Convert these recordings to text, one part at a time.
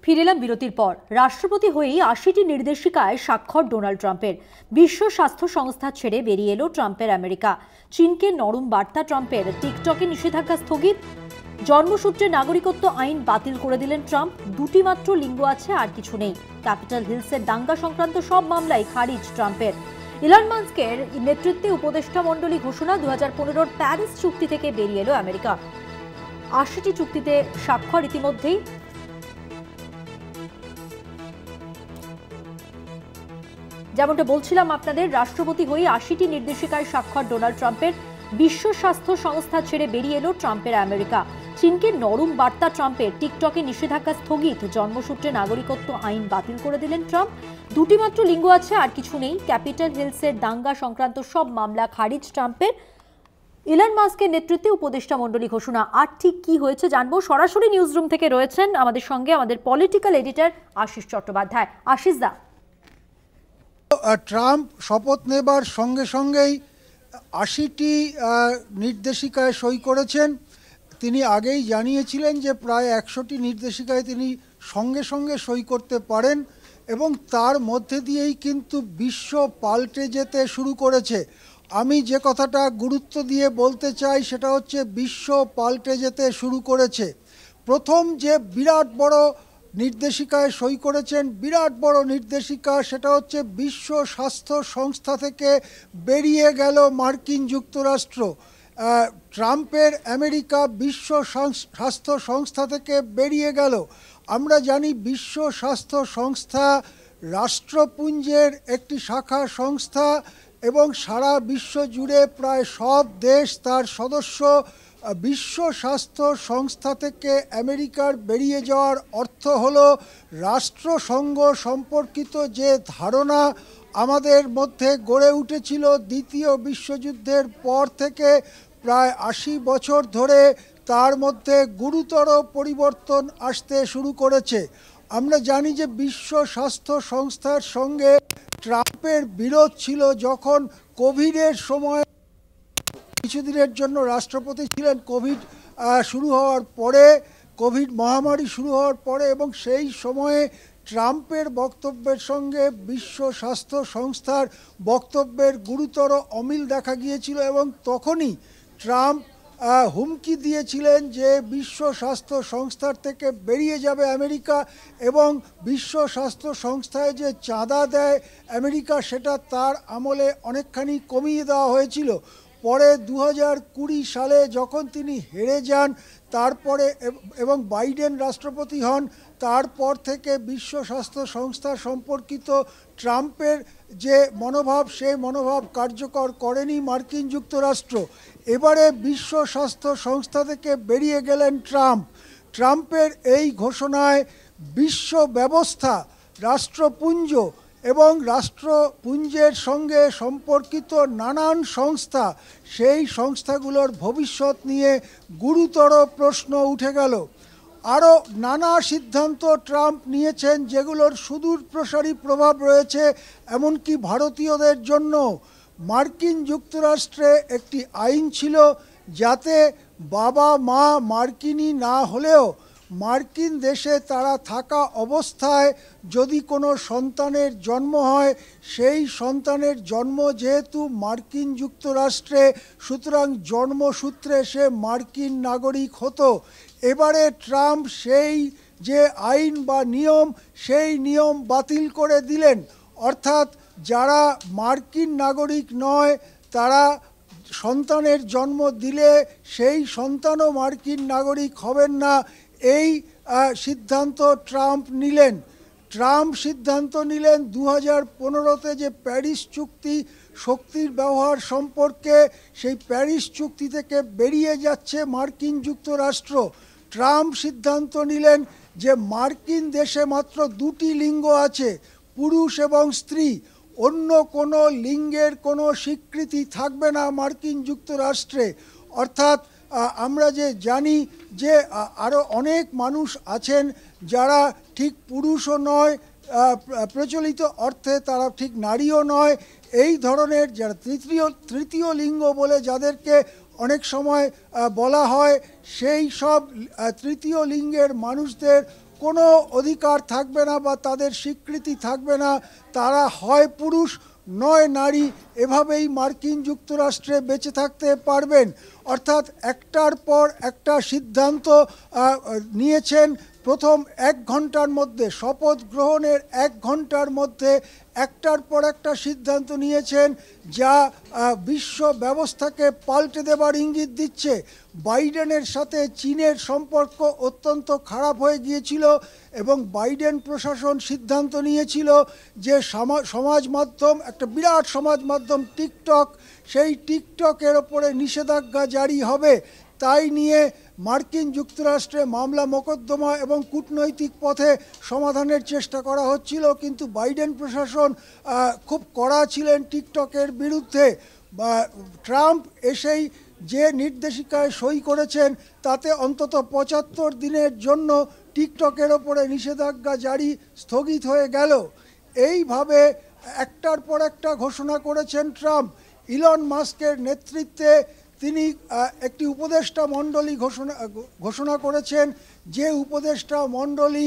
ফিরে এলাম বিরতির পর। রাষ্ট্রপতি হয়েই ৮০টি নির্দেশিকায় স্বাক্ষর ডোনাল্ড ট্রাম্পের। বিশ্ব স্বাস্থ্য সংস্থা ছেড়ে বেরিয়ে এলো ট্রাম্পের আমেরিকা। চীনকে নরম বার্তা ট্রাম্পের। টিকটকে নিষেধাজ্ঞা স্থগিত। জন্মসূত্রে নাগরিকত্ব আইন বাতিল করে দিলেন ট্রাম্প। দুটি মাত্র লিঙ্গ আছে, আর কিছু নেই। ক্যাপিটাল হিলসের দাঙ্গা সংক্রান্ত সব মামলাই খারিজ ট্রাম্পের। ইলন মাস্কের নেতৃত্বে উপদেষ্টা মণ্ডলী ঘোষণা, 2015 প্যারিস চুক্তি থেকে বেরিয়ে এলো আমেরিকা। ৮০টি চুক্তিতে স্বাক্ষর ইতিমধ্যেই। যেমনটা বলছিলাম আপনাদের, রাষ্ট্রপতি হয়ে ৮০টি নির্দেশিকায় স্বাক্ষর ডোনাল্ড ট্রাম্পের। বিশ্ব স্বাস্থ্য সংস্থা ছেড়ে বেরিয়ে এলো ট্রাম্পের আমেরিকা। চীনকে নরম বার্তা ট্রাম্পের। টিকটকে নিষেধাজ্ঞা স্থগিত। জন্মসূত্রে নাগরিকত্ব আইন বাতিল করে দিলেন ট্রাম্প। দুটি মাত্র লিঙ্গ আছে, আর কিছু নেই। ক্যাপিটাল হিলসের দাঙ্গা সংক্রান্ত সব মামলা খারিজ ট্রাম্পের। ইলন মাস্কের নেতৃত্বে উপদেষ্টা মণ্ডলী ঘোষণা। আর ঠিক কি হয়েছে জানবো। সরাসরি নিউজ রুম থেকে রয়েছেন আমাদের সঙ্গে আমাদের পলিটিক্যাল এডিটর আশিস চট্টোপাধ্যায়। আশিস দা, ট্রাম্প শপথ নেবার সঙ্গে সঙ্গেই ৮০টি নির্দেশিকায় সই করেছেন। তিনি আগেই জানিয়েছিলেন যে প্রায় ১০০টি নির্দেশিকায় তিনি সঙ্গে সঙ্গে সই করতে পারেন, এবং তার মধ্যে দিয়েই কিন্তু বিশ্ব পাল্টে যেতে শুরু করেছে। আমি যে কথাটা গুরুত্ব দিয়ে বলতে চাই সেটা হচ্ছে বিশ্ব পাল্টে যেতে শুরু করেছে। প্রথম যে বিরাট বড় নির্দেশিকায় সই করেছেন, বিরাট বড় নির্দেশিকা, সেটা হচ্ছে বিশ্ব স্বাস্থ্য সংস্থা থেকে বেরিয়ে গেল মার্কিন যুক্তরাষ্ট্র। ট্রাম্পের আমেরিকা বিশ্ব স্বাস্থ্য সংস্থা থেকে বেরিয়ে গেল। আমরা জানি বিশ্ব স্বাস্থ্য সংস্থা রাষ্ট্রপুঞ্জের একটি শাখা সংস্থা, এবং সারা বিশ্ব জুড়ে প্রায় সব দেশ তার সদস্য। বিশ্ব স্বাস্থ্য সংস্থা থেকে আমেরিকার বেরিয়ে যাওয়ার অর্থ হলো রাষ্ট্রসংঘ সম্পর্কিত যে ধারণা আমাদের মধ্যে গড়ে উঠেছিল দ্বিতীয় বিশ্বযুদ্ধের পর থেকে প্রায় ৮০ বছর ধরে, তার মধ্যে গুরুতর পরিবর্তন আসতে শুরু করেছে। আমরা জানি যে বিশ্ব স্বাস্থ্য সংস্থার সঙ্গে ট্রাম্পের বিরোধ ছিল যখন কোভিডের সময় কিছুদিনের জন্য রাষ্ট্রপতি ছিলেন। কোভিড শুরু হওয়ার পরে, কোভিড মহামারী শুরু হওয়ার পরে, এবং সেই সময়ে ট্রাম্পের বক্তব্যের সঙ্গে বিশ্ব স্বাস্থ্য সংস্থার বক্তব্যের গুরুতর অমিল দেখা গিয়েছিল, এবং তখনই ট্রাম্প হুমকি দিয়েছিলেন যে বিশ্ব স্বাস্থ্য সংস্থার থেকে বেরিয়ে যাবে আমেরিকা, এবং বিশ্ব স্বাস্থ্য সংস্থায় যে চাঁদা দেয় আমেরিকা সেটা তার আমলে অনেকখানি কমিয়ে দেওয়া হয়েছিল। পরে 2020 সালে যখন তিনি হেরে যান, তারপরে এবং বাইডেন রাষ্ট্রপতি হন, তারপর থেকে বিশ্ব স্বাস্থ্য সংস্থা সম্পর্কিত ট্রাম্পের যে মনোভাব, সেই মনোভাব কার্যকর করেনি মার্কিন যুক্তরাষ্ট্র। এবারে বিশ্ব স্বাস্থ্য সংস্থা থেকে বেরিয়ে গেলেন ট্রাম্প। ট্রাম্পের এই ঘোষণায় বিশ্ব ব্যবস্থা, রাষ্ট্রপুঞ্জ এবং রাষ্ট্রপুঞ্জের সঙ্গে সম্পর্কিত নানান সংস্থা, সেই সংস্থাগুলোর ভবিষ্যৎ নিয়ে গুরুতর প্রশ্ন উঠে গেল। আরও নানা সিদ্ধান্ত ট্রাম্প নিয়েছেন যেগুলোর সুদূর প্রসারী প্রভাব রয়েছে এমনকি ভারতীয়দের জন্য। মার্কিন যুক্তরাষ্ট্রে একটি আইন ছিল যাতে বাবা মা মার্কিনী না হলেও মার্কিন দেশে তারা থাকা অবস্থায় যদি কোনো সন্তানের জন্ম হয়, সেই সন্তানের জন্ম যেহেতু মার্কিন যুক্তরাষ্ট্রে, সুতরাং জন্মসূত্রে সে মার্কিন নাগরিক হতো। এবারে ট্রাম্প সেই যে আইন বা নিয়ম, সেই নিয়ম বাতিল করে দিলেন। অর্থাৎ যারা মার্কিন নাগরিক নয়, তারা সন্তানের জন্ম দিলে সেই সন্তানও মার্কিন নাগরিক হবেন না, এই সিদ্ধান্ত ট্রাম্প নিলেন। ট্রাম্প সিদ্ধান্ত নিলেন 2015-তে যে প্যারিস চুক্তি শক্তির ব্যবহার সম্পর্কে, সেই প্যারিস চুক্তি থেকে বেরিয়ে যাচ্ছে মার্কিন যুক্তরাষ্ট্র। ট্রাম্প সিদ্ধান্ত নিলেন যে মার্কিন দেশে মাত্র দুটি লিঙ্গ আছে, পুরুষ এবং স্ত্রী। অন্য কোনো লিঙ্গের কোনো স্বীকৃতি থাকবে না মার্কিন যুক্তরাষ্ট্রে। অর্থাৎ আমরা যে জানি যে আরও অনেক মানুষ আছেন যারা ঠিক পুরুষও নয়, প্রচলিত অর্থে তারা ঠিক নারীও নয়, এই ধরনের যারা তৃতীয় লিঙ্গ বলে যাদেরকে অনেক সময় বলা হয়, সেই সব তৃতীয় লিঙ্গের মানুষদের কোনো অধিকার থাকবে না বা তাদের স্বীকৃতি থাকবে না, তারা হয় পুরুষ নয় নারী, এভাবেই মার্কিন যুক্তরাষ্ট্রে বেঁচে থাকতে পারবেন। অর্থাৎ একটার পর একটা সিদ্ধান্ত নিয়েছেন। প্রথম 1 ঘন্টার মধ্যে, শপথ গ্রহণের 1 ঘন্টার মধ্যে একটার পর একটা সিদ্ধান্ত নিয়েছেন, যা বিশ্ব ব্যবস্থাকে পাল্টে দেবার ইঙ্গিত দিচ্ছে। বাইডেনের সাথে চীনের সম্পর্ক অত্যন্ত খারাপ হয়ে গিয়েছিল এবং বাইডেন প্রশাসন সিদ্ধান্ত নিয়েছিল যে সমাজ মাধ্যম, একটা বিরাট সমাজ মাধ্যম টিকটক, সেই টিকটকের ওপরে নিষেধাজ্ঞা জারি হবে। তাই নিয়ে মার্কিন যুক্তরাষ্ট্রে মামলা মোকদ্দমা এবং কূটনৈতিক পথে সমাধানের চেষ্টা করা হচ্ছিল, কিন্তু বাইডেন প্রশাসন খুব কড়া ছিলেন টিকটকের বিরুদ্ধে। ট্রাম্প এসেই যে নির্দেশিকায় সই করেছেন তাতে অন্তত 75 দিনের জন্য টিকটকের ওপরে নিষেধাজ্ঞা জারি স্থগিত হয়ে গেল। এইভাবে একটার পর একটা ঘোষণা করেছেন ট্রাম্প। ইলন মাস্কের নেতৃত্বে তিনি একটি উপদেষ্টা মণ্ডলী ঘোষণা করেছেন, যে উপদেষ্টা মণ্ডলী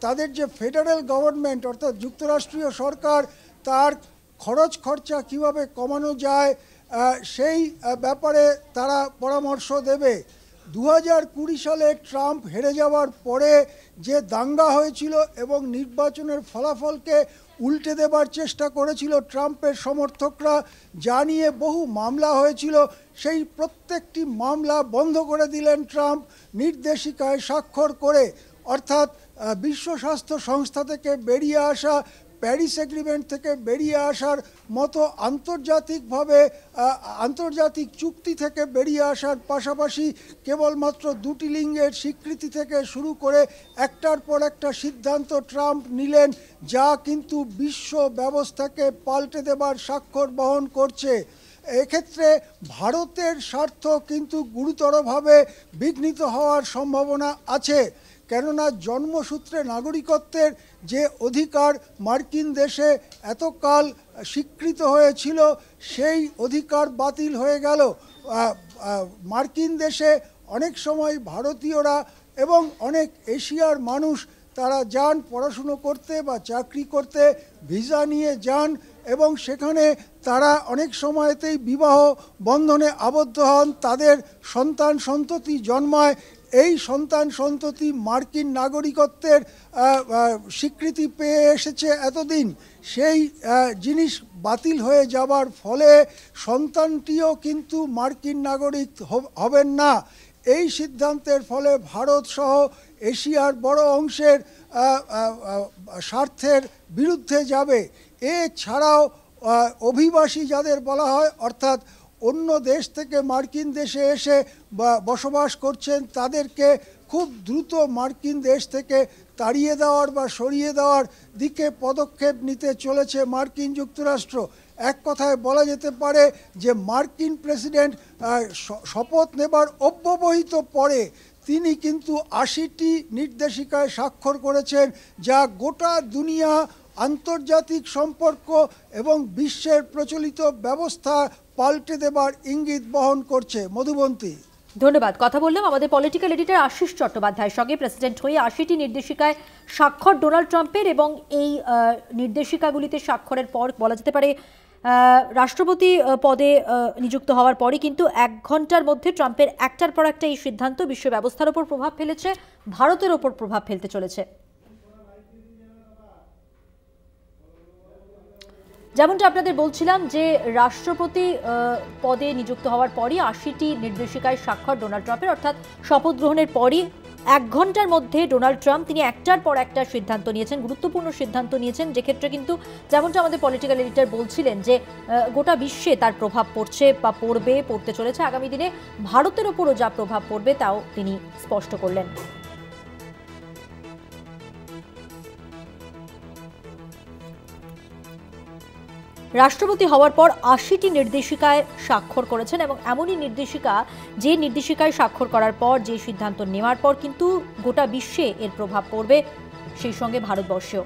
তাদের যে ফেডারেল গভর্নমেন্ট অর্থাৎ যুক্তরাষ্ট্রীয় সরকার, তার খরচ খরচা কিভাবে কমানো যায় সেই ব্যাপারে তারা পরামর্শ দেবে। 2020 সালে ট্রাম্প হেরে যাওয়ার পরে যে দাঙ্গা হয়েছিল এবং নির্বাচনের ফলাফলকে উল্টে দেবার চেষ্টা করেছিল ট্রাম্পের সমর্থকরা, যা নিয়ে বহু মামলা হয়েছিল, সেই প্রত্যেকটি মামলা বন্ধ করে দিলেন ট্রাম্প নির্দেশিকায় স্বাক্ষর করে। অর্থাৎ বিশ্ব স্বাস্থ্য সংস্থা থেকে বেরিয়ে আসা, প্যারিস এগ্রিমেন্ট থেকে বেরিয়ে আসার মতো আন্তর্জাতিক চুক্তি থেকে বেরিয়ে আসার পাশাপাশি কেবলমাত্র 2টি লিঙ্গের স্বীকৃতি থেকে শুরু করে একটার পর একটা সিদ্ধান্ত ট্রাম্প নিলেন, যা কিন্তু বিশ্ব ব্যবস্থাকে পাল্টে দেবার স্বাক্ষর বহন করছে। এক্ষেত্রে ভারতের স্বার্থ কিন্তু গুরুতরভাবে বিঘ্নিত হওয়ার সম্ভাবনা আছে, কেননা জন্মসূত্রে নাগরিকত্বের যে অধিকার মার্কিন দেশে এতকাল স্বীকৃত হয়েছিল, সেই অধিকার বাতিল হয়ে গেল। মার্কিন দেশে অনেক সময় ভারতীয়রা এবং অনেক এশিয়ার মানুষ তারা যান পড়াশুনো করতে বা চাকরি করতে, ভিসা নিয়ে যান এবং সেখানে তারা অনেক সময়তেই বিবাহ বন্ধনে আবদ্ধ হন, তাদের সন্তান সন্ততি জন্মায়। এই সন্তান সন্ততি মার্কিন নাগরিকত্বের স্বীকৃতি পেয়ে এসেছে এতদিন, সেই জিনিস বাতিল হয়ে যাবার ফলে সন্তানটিও কিন্তু মার্কিন নাগরিক হবেন না। এই সিদ্ধান্তের ফলে ভারত সহ এশিয়ার বড় অংশের স্বার্থের বিরুদ্ধে যাবে। এছাড়াও অভিবাসী যাদের বলা হয়, অর্থাৎ অন্য দেশ থেকে মার্কিন দেশে এসে বসবাস করছেন, তাদেরকে খুব দ্রুত মার্কিন দেশ থেকে তাড়িয়ে দেওয়ার বা সরিয়ে দেওয়ার দিকে পদক্ষেপ নিতে চলেছে মার্কিন যুক্তরাষ্ট্র। এক কথায় বলা যেতে পারে যে মার্কিন প্রেসিডেন্ট শপথ নেবার অব্যবহিত পরে তিনি কিন্তু 80টি নির্দেশিকায় স্বাক্ষর করেছেন, যা গোটা দুনিয়া, আন্তর্জাতিক সম্পর্ক এবং বিশ্বের প্রচলিত ব্যবস্থা পাল্টে দেবার ইঙ্গিত বহন করছে। মধুবন্তী, ধন্যবাদ। কথা বললাম আমাদের পলিটিক্যাল এডিটর আশিস চট্টোপাধ্যায়ের সঙ্গে। প্রেসিডেন্ট হয়ে 80টি নির্দেশিকায় স্বাক্ষর ডোনাল্ড ট্রাম্পের, এবং এই নির্দেশিকাগুলিতে স্বাক্ষরের পর বলা যেতে পারে রাষ্ট্রপতি পদে নিযুক্ত হওয়ার পরই কিন্তু 1 ঘন্টার মধ্যে ট্রাম্পের একটার পর একটা এই সিদ্ধান্ত বিশ্ব ব্যবস্থার ওপর প্রভাব ফেলেছে, ভারতের ওপর প্রভাব ফেলতে চলেছে। যেমনটা আপনাদের বলছিলাম যে রাষ্ট্রপতি পদে নিযুক্ত হওয়ার পরই 80টি নির্দেশিকায় স্বাক্ষর ডোনাল্ড ট্রাম্পের, অর্থাৎ শপথ গ্রহণের পরই 1 ঘন্টার মধ্যে ডোনাল্ড ট্রাম্প তিনি একটার পর একটা সিদ্ধান্ত নিয়েছেন, গুরুত্বপূর্ণ সিদ্ধান্ত নিয়েছেন, যে ক্ষেত্রে কিন্তু যেমনটা আমাদের পলিটিক্যাল এডিটর বলছিলেন যে গোটা বিশ্বে তার প্রভাব পড়ছে বা পড়তে চলেছে। আগামী দিনে ভারতের ওপরও যা প্রভাব পড়বে তাও তিনি স্পষ্ট করলেন। রাষ্ট্রপতি হওয়ার পর 80টি নির্দেশিকায় স্বাক্ষর করেছেন, এবং এমনই নির্দেশিকা যে নির্দেশিকায় স্বাক্ষর করার পর, যে সিদ্ধান্ত নেওয়ার পর কিন্তু গোটা বিশ্বে এর প্রভাব পড়বে, সেই সঙ্গে ভারতবর্ষেও।